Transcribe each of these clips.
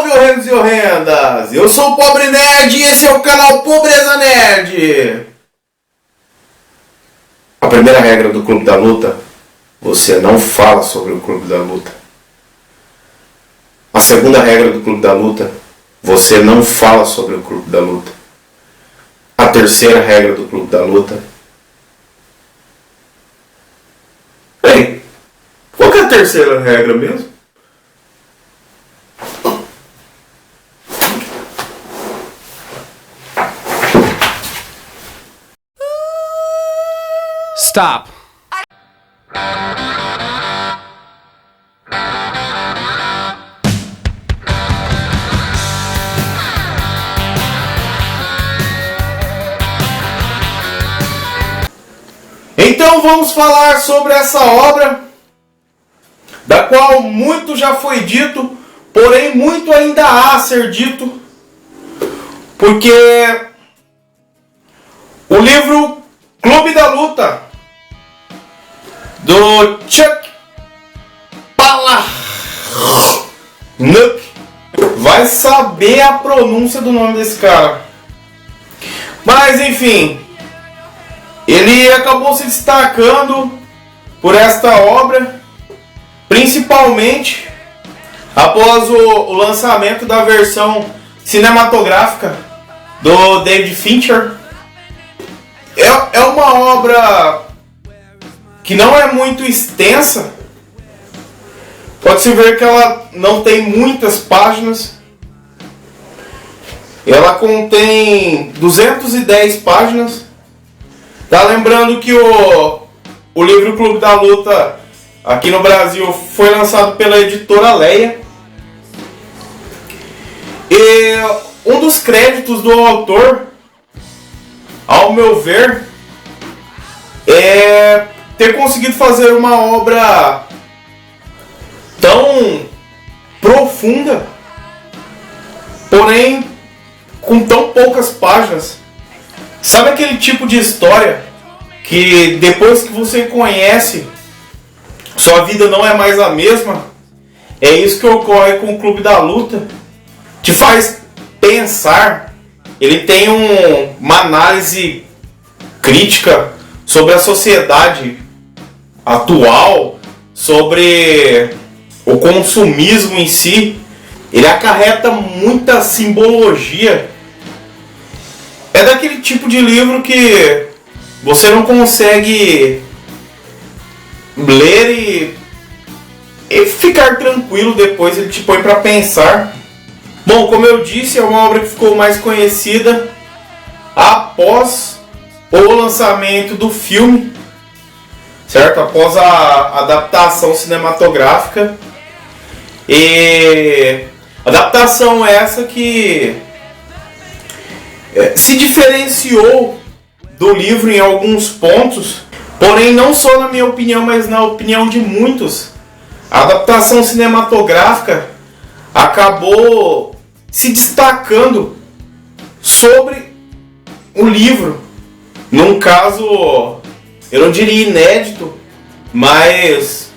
Salve, horrendos e horrendas! Eu sou o Pobre Nerd e esse é o canal Pobreza Nerd! A primeira regra do Clube da Luta: você não fala sobre o Clube da Luta. A segunda regra do Clube da Luta: você não fala sobre o Clube da Luta. A terceira regra do Clube da Luta: ei, qual que é a terceira regra mesmo? Stop. Então vamos falar sobre essa obra, da qual muito já foi dito, porém muito ainda há a ser dito, porque o livro Clube da Luta, do Chuck Palahniuk, vai saber a pronúncia do nome desse cara. Mas enfim, ele acabou se destacando por esta obra, principalmente após o lançamento da versão cinematográfica do David Fincher. É uma obra que não é muito extensa. Pode-se ver que ela não tem muitas páginas. Ela contém 210 páginas. Tá lembrando que o livro Clube da Luta aqui no Brasil foi lançado pela editora Leia. E um dos créditos do autor, ao meu ver, é ter conseguido fazer uma obra tão profunda, porém com tão poucas páginas. Sabe aquele tipo de história que depois que você conhece, sua vida não é mais a mesma? É isso que ocorre com o Clube da Luta. Te faz pensar. Ele tem uma análise crítica sobre a sociedade atual, sobre o consumismo em si. Ele acarreta muita simbologia. É daquele tipo de livro que você não consegue ler e ficar tranquilo depois. Ele te põe para pensar. Bom, como eu disse, é uma obra que ficou mais conhecida após o lançamento do filme, certo? Após a adaptação cinematográfica. E adaptação essa que se diferenciou do livro em alguns pontos, porém não só na minha opinião, mas na opinião de muitos. A adaptação cinematográfica acabou se destacando sobre o livro. Num caso, eu não diria inédito, mas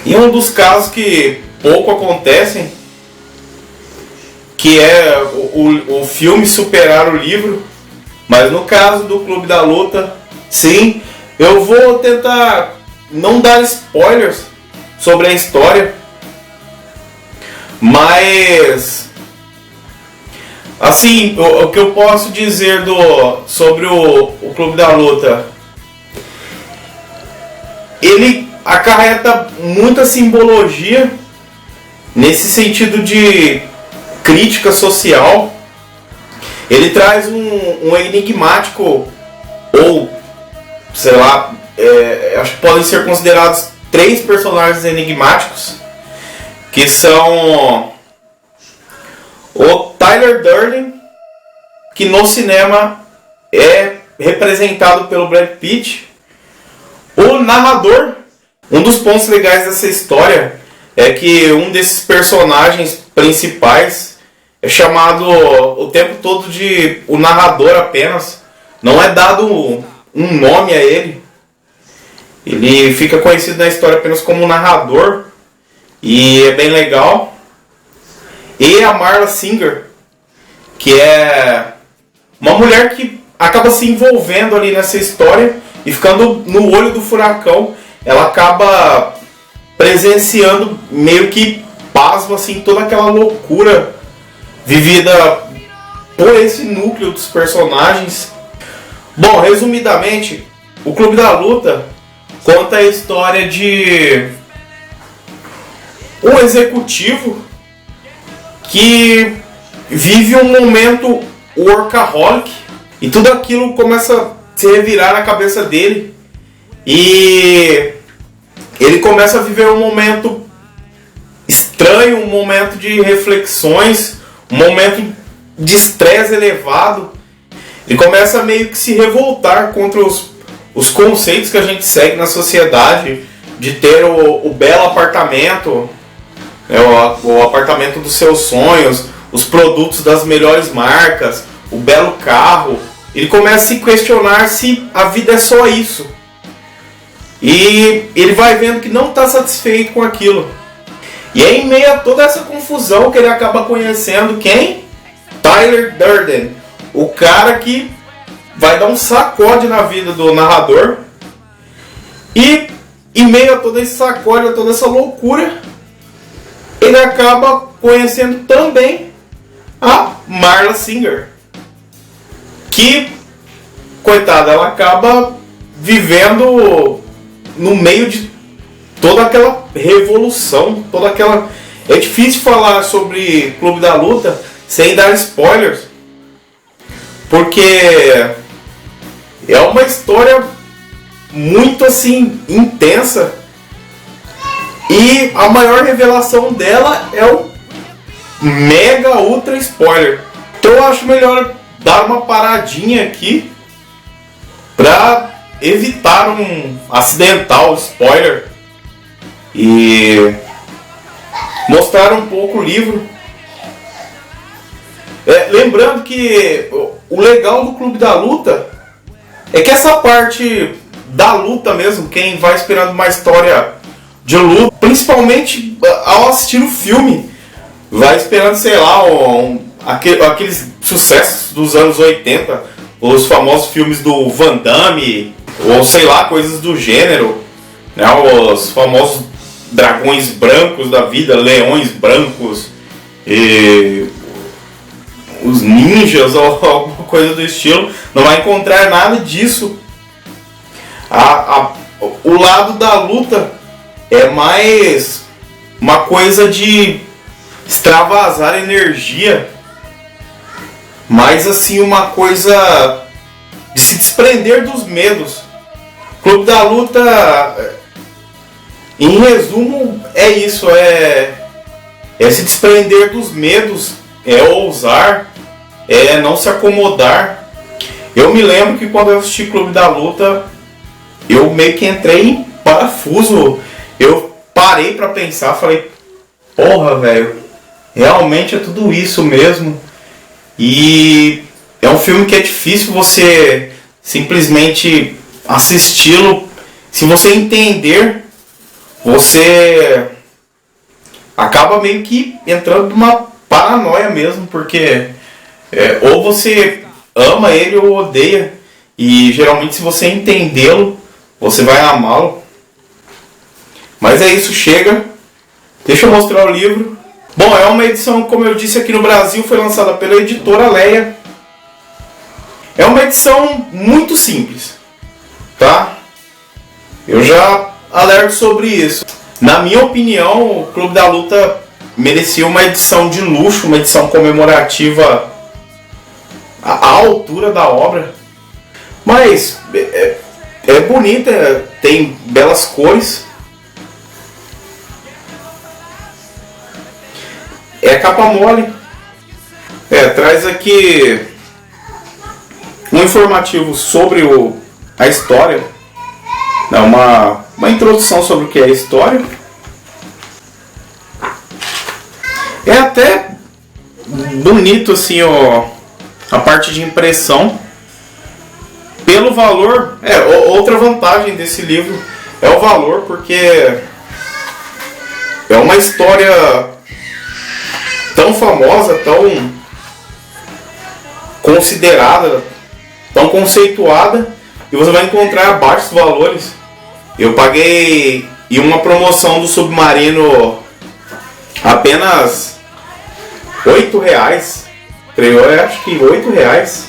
em um dos casos que pouco acontecem, que é o filme superar o livro. Mas no caso do Clube da Luta, sim, eu vou tentar não dar spoilers sobre a história, mas assim, o que eu posso dizer sobre o Clube da Luta: ele acarreta muita simbologia nesse sentido de crítica social. Ele traz um enigmático, ou sei lá, acho que podem ser considerados 3 personagens enigmáticos, que são o Tyler Durden, que no cinema é representado pelo Brad Pitt, o narrador. Um dos pontos legais dessa história é que um desses personagens principais é chamado o tempo todo de o narrador apenas. Não é dado um nome a ele. Ele fica conhecido na história apenas como narrador. E é bem legal. e a Marla Singer, que é uma mulher que acaba se envolvendo ali nessa história e ficando no olho do furacão. Ela acaba presenciando meio que, pasmo, assim, toda aquela loucura vivida por esse núcleo dos personagens. Bom, resumidamente, o Clube da Luta conta a história de um executivo que vive um momento workaholic e tudo aquilo começa a se revirar na cabeça dele e ele começa a viver um momento estranho, um momento de reflexões, um momento de estresse elevado. Ele começa a meio que se revoltar contra os conceitos que a gente segue na sociedade de ter o belo apartamento, o apartamento dos seus sonhos, os produtos das melhores marcas, o belo carro. Ele começa a se questionar se a vida é só isso. E ele vai vendo que não está satisfeito com aquilo. E é em meio a toda essa confusão que ele acaba conhecendo quem? Tyler Durden, o cara que vai dar um sacode na vida do narrador. E em meio a todo esse sacode, a toda essa loucura, ele acaba conhecendo também a Marla Singer, que, coitada, ela acaba vivendo no meio de toda aquela revolução, toda aquela... É difícil falar sobre Clube da Luta sem dar spoilers, porque é uma história muito assim intensa e a maior revelação dela é o mega ultra spoiler. Então eu acho melhor dar uma paradinha aqui para evitar um acidental spoiler e mostrar um pouco o livro. Lembrando que o legal do Clube da Luta é que essa parte da luta mesmo, quem vai esperando uma história de luta, principalmente ao assistir o filme, vai esperando, sei lá, aqueles sucessos dos anos 80, os famosos filmes do Van Damme, ou sei lá, coisas do gênero, né, os famosos dragões brancos da vida, leões brancos, e os ninjas ou alguma coisa do estilo. Não vai encontrar nada disso. O lado da luta é mais uma coisa de extravasar energia, mais assim uma coisa de se desprender dos medos. Clube da Luta, em resumo, é isso, é se desprender dos medos, é ousar, é não se acomodar. Eu me lembro que quando eu assisti Clube da Luta, eu meio que entrei em parafuso. Eu parei pra pensar, falei, porra, velho, realmente é tudo isso mesmo. E é um filme que é difícil você simplesmente assisti-lo. Se você entender, você acaba meio que entrando numa paranoia mesmo, porque ou você ama ele ou odeia, e geralmente se você entendê-lo, você vai amá-lo. Mas é isso, chega. Deixa eu mostrar o livro. Bom, é uma edição, como eu disse, aqui no Brasil, foi lançada pela editora Leia. É uma edição muito simples, tá? Eu já alerto sobre isso. Na minha opinião, o Clube da Luta merecia uma edição de luxo, uma edição comemorativa à altura da obra. Mas é bonita, tem belas cores. É capa mole. Traz aqui um informativo sobre a história. Uma introdução sobre o que é a história. É até bonito assim, a parte de impressão. Pelo valor, outra vantagem desse livro é o valor, porque é uma história tão famosa, tão considerada, tão conceituada, e você vai encontrar baixos valores. Eu paguei em uma promoção do Submarino apenas R$8, creio, eu acho que R$8.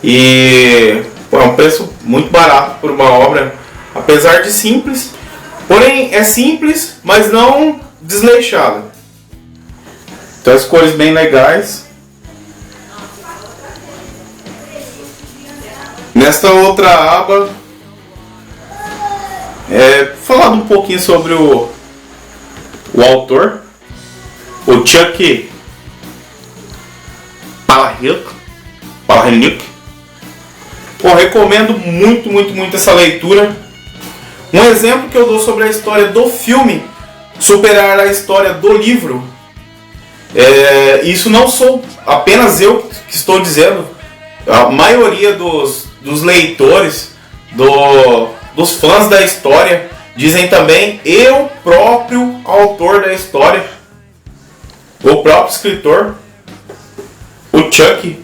E é um preço muito barato por uma obra, apesar de simples, porém é simples, mas não desleixada. Então as cores bem legais. Nesta outra aba, falando um pouquinho sobre o autor, o Chuck Palahniuk. Bom, recomendo muito essa leitura. Um exemplo que eu dou sobre a história do filme superar a história do livro. Isso não sou apenas eu que estou dizendo. A maioria dos leitores, dos fãs da história, dizem também, e o próprio autor da história, o próprio escritor, o Chuck,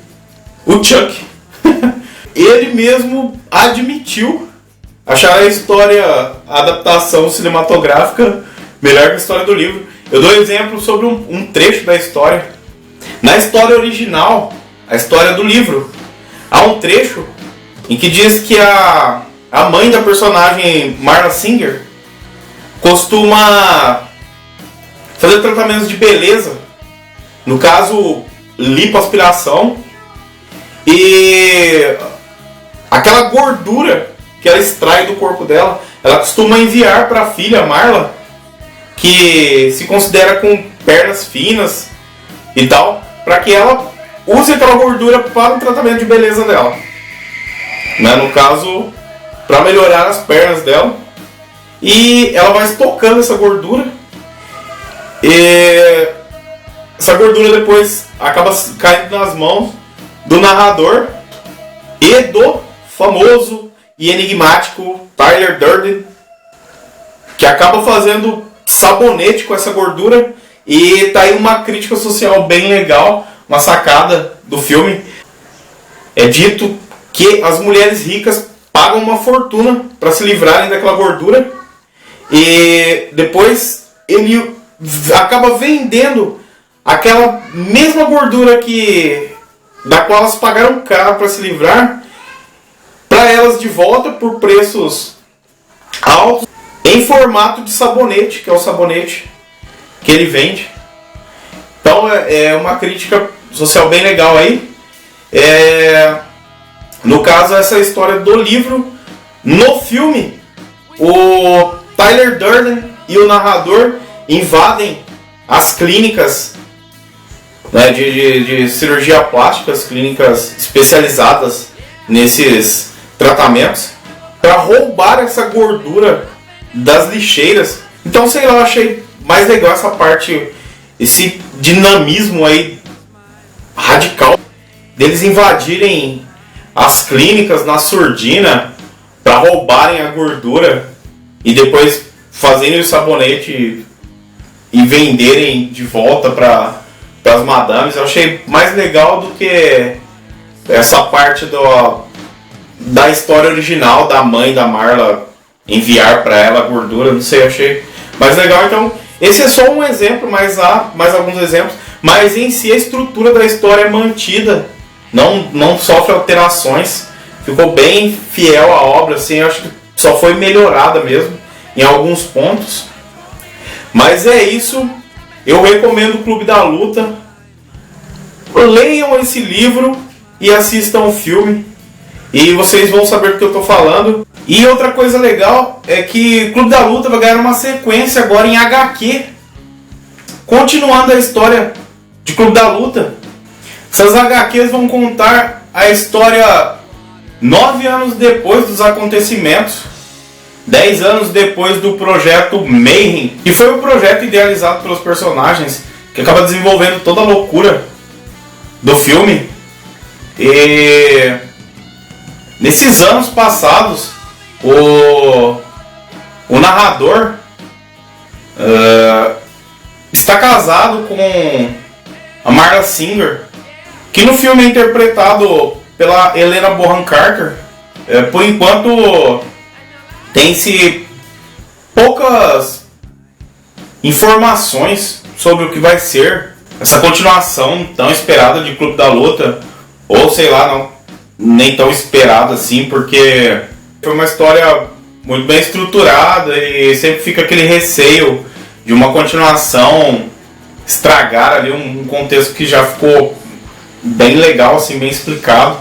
ele mesmo admitiu achar a história, a adaptação cinematográfica, melhor que a história do livro. Eu dou exemplo sobre um trecho da história. Na história original, a história do livro, há um trecho em que diz que a mãe da personagem Marla Singer costuma fazer tratamentos de beleza, no caso lipoaspiração, e aquela gordura que ela extrai do corpo dela, ela costuma enviar para a filha Marla, que se considera com pernas finas e tal, para que ela use aquela gordura para o tratamento de beleza dela, né? No caso, para melhorar as pernas dela. E ela vai estocando essa gordura, e essa gordura depois acaba caindo nas mãos do narrador e do famoso e enigmático Tyler Durden, que acaba fazendo sabonete com essa gordura. E tá aí uma crítica social bem legal, uma sacada do filme. É dito que as mulheres ricas pagam uma fortuna para se livrarem daquela gordura, e depois ele acaba vendendo aquela mesma gordura da qual elas pagaram caro para se livrar, para elas de volta por preços altos, em formato de sabonete, que é o sabonete que ele vende. Então é uma crítica social bem legal aí. No caso, essa história do livro. No filme, o Tyler Durden e o narrador invadem as clínicas, né, de cirurgia plástica, as clínicas especializadas nesses tratamentos, para roubar essa gordura das lixeiras. Então, sei lá, eu achei mais legal essa parte, esse dinamismo aí radical deles invadirem as clínicas na surdina para roubarem a gordura e depois fazerem o sabonete e venderem de volta para as madames. Eu achei mais legal do que essa parte da história original da mãe da Marla enviar para ela a gordura. Não sei, eu achei mais legal. Então, esse é só um exemplo, mas há mais alguns exemplos. Mas em si a estrutura da história é mantida, não sofre alterações, ficou bem fiel à obra, assim. Eu acho que só foi melhorada mesmo em alguns pontos. Mas é isso, eu recomendo o Clube da Luta. Leiam esse livro e assistam o filme, e vocês vão saber do que eu estou falando. E outra coisa legal é que Clube da Luta vai ganhar uma sequência agora em HQ, continuando a história de Clube da Luta. Essas HQs vão contar a história 9 anos depois dos acontecimentos, 10 anos depois do projeto Mayhem, que foi o projeto idealizado pelos personagens, que acaba desenvolvendo toda a loucura do filme. E nesses anos passados, o narrador casado com a Marla Singer, que no filme é interpretado pela Helena Bonham Carter. Por enquanto tem-se poucas informações sobre o que vai ser essa continuação tão esperada de Clube da Luta, ou sei lá, não, nem tão esperada assim, porque foi uma história muito bem estruturada e sempre fica aquele receio de uma continuação estragar ali um contexto que já ficou bem legal, assim, bem explicado.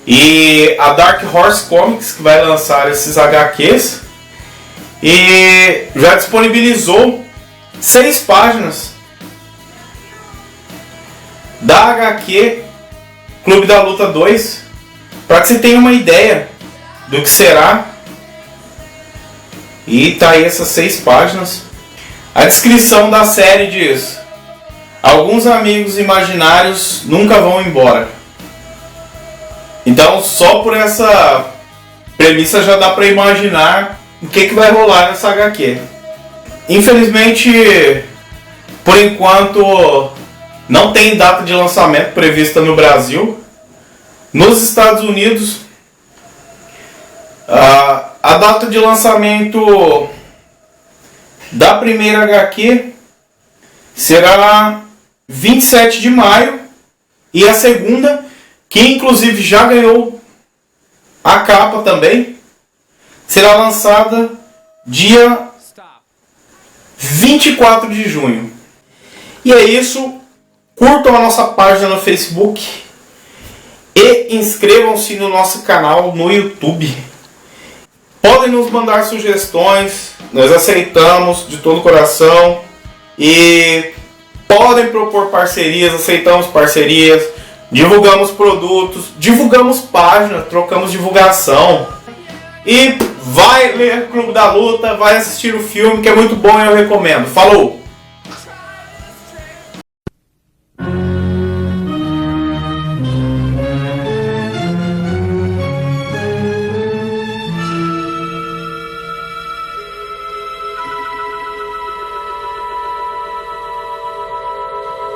E a Dark Horse Comics, que vai lançar esses HQs, e já disponibilizou 6 páginas da HQ Clube da Luta 2, para que você tenha uma ideia do que será. E tá aí essas 6 páginas. A descrição da série diz: alguns amigos imaginários nunca vão embora. Então, só por essa premissa já dá para imaginar o que vai rolar nessa HQ. Infelizmente, por enquanto, não tem data de lançamento prevista no Brasil. Nos Estados Unidos, a data de lançamento da primeira HQ será 27 de maio, e a segunda, que inclusive já ganhou a capa também, será lançada dia 24 de junho. E é isso. Curtam a nossa página no Facebook e inscrevam-se no nosso canal no YouTube. Podem nos mandar sugestões, nós aceitamos de todo o coração, e podem propor parcerias, aceitamos parcerias, divulgamos produtos, divulgamos páginas, trocamos divulgação. E vai ler Clube da Luta, vai assistir o filme, que é muito bom e eu recomendo. Falou!